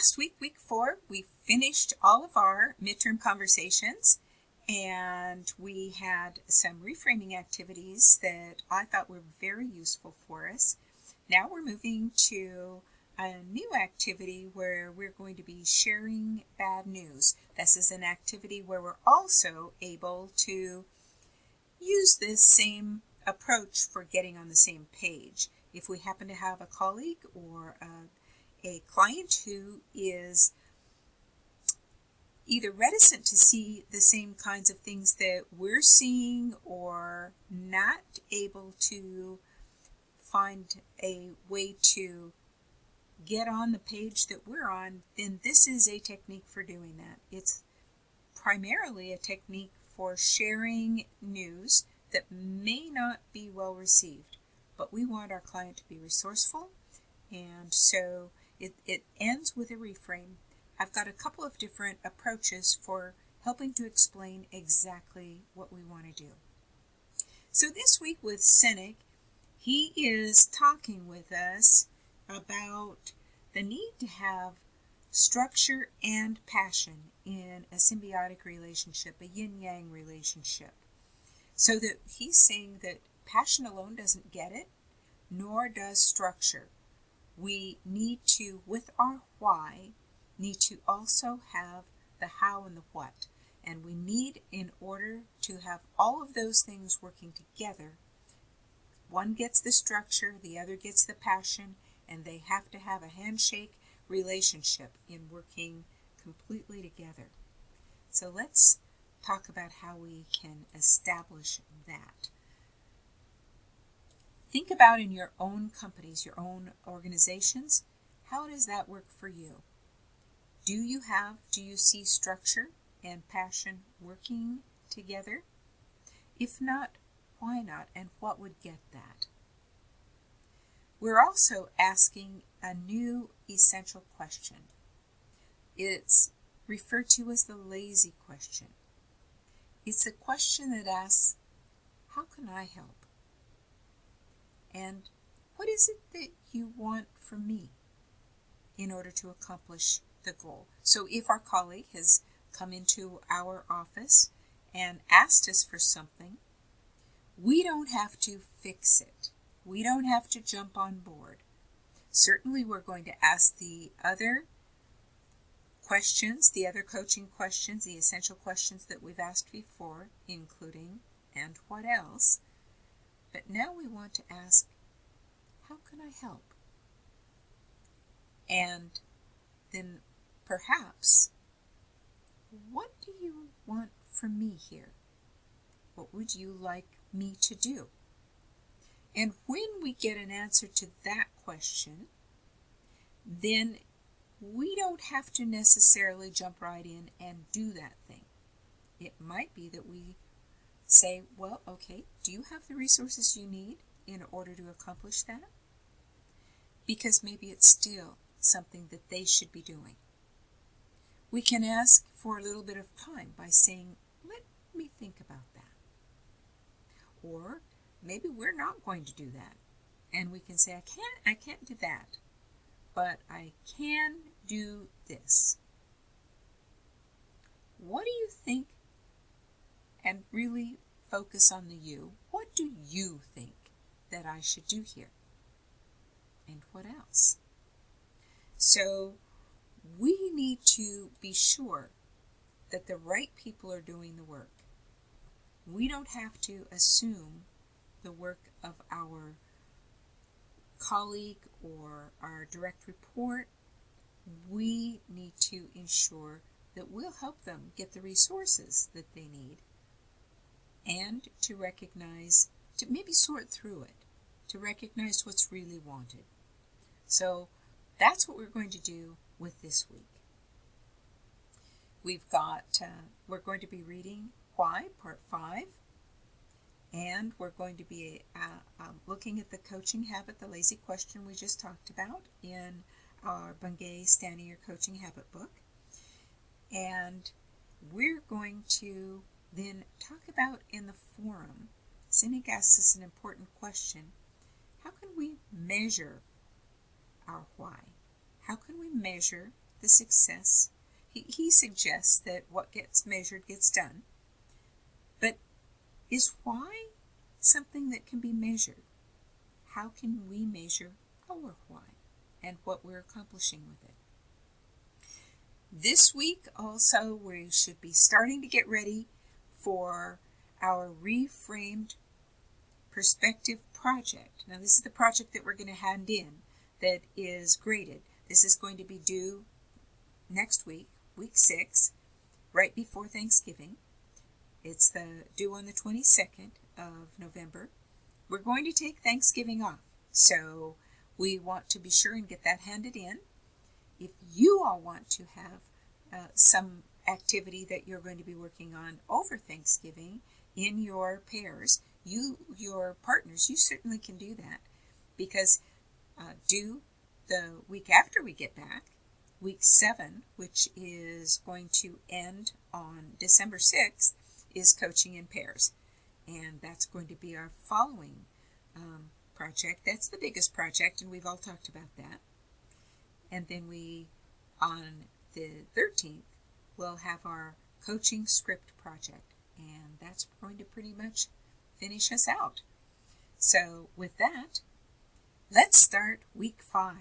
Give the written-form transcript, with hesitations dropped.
last week, week 4, we finished all of our midterm conversations, and we had some reframing activities that I thought were very useful for us. Now we're moving to a new activity where we're going to be sharing bad news. This is an activity where we're also able to use this same approach for getting on the same page. If we happen to have a colleague or a client who is either reticent to see the same kinds of things that we're seeing or not able to find a way to get on the page that we're on, then this is a technique for doing that. It's primarily a technique for sharing news that may not be well received, but we want our client to be resourceful, and so it ends with a reframe. I've got a couple of different approaches for helping to explain exactly what we want to do. So this week with Cynic, he is talking with us about the need to have structure and passion in a symbiotic relationship, a yin-yang relationship. So that he's saying that passion alone doesn't get it, nor does structure. We need to, with our why, need to also have the how and the what. And we need, in order to have all of those things working together, one gets the structure, the other gets the passion, and they have to have a handshake relationship in working completely together. So let's talk about how we can establish that. Think about in your own companies, your own organizations, how does that work for you? Do you see structure and passion working together? If not, why not, and what would get that? We're also asking a new essential question. It's referred to as the lazy question. It's a question that asks, how can I help? And what is it that you want from me in order to accomplish the goal? So if our colleague has come into our office and asked us for something, we don't have to fix it. We don't have to jump on board. Certainly we're going to ask the other questions, the other coaching questions, the essential questions that we've asked before, including, and what else? But now we want to ask, how can I help? And then perhaps, what do you want from me here? What would you like me to do? And when we get an answer to that question, then we don't have to necessarily jump right in and do that thing. It might be that we say, well, okay, do you have the resources you need in order to accomplish that? Because maybe it's still something that they should be doing. We can ask for a little bit of time by saying, let me think about that. Or maybe we're not going to do that. And we can say, I can't do that, but I can do this. What do you think? And really focus on the you. What do you think that I should do here? And what else? So we need to be sure that the right people are doing the work. We don't have to assume the work of our colleague or our direct report. We need to ensure that we'll help them get the resources that they need, and to recognize, to maybe sort through it, to recognize what's really wanted. So that's what we're going to do with this week. We're going to be reading Why, Part 5, and we're going to be looking at the coaching habit, the lazy question we just talked about in our Bungay Standing Your Coaching Habit book. And we're going to then talk about in the forum, Cynic asks us an important question. How can we measure our why? How can we measure the success. He suggests that what gets measured gets done. But is why something that can be measured? How can we measure our why and what we're accomplishing with it? This week also we should be starting to get ready for our reframed perspective project. Now this is the project that we're going to hand in that is graded. This is going to be due next week, week 6, right before Thanksgiving. It's due on the 22nd of November. We're going to take Thanksgiving off, so we want to be sure and get that handed in. If you all want to have some activity that you're going to be working on over Thanksgiving in your pairs, your partners, you certainly can do that, because due the week after we get back, week 7, which is going to end on December 6th, is coaching in pairs. And that's going to be our following project. That's the biggest project, and we've all talked about that. And then on the 13th, we'll have our coaching script project. And that's going to pretty much finish us out. So with that, let's start week 5.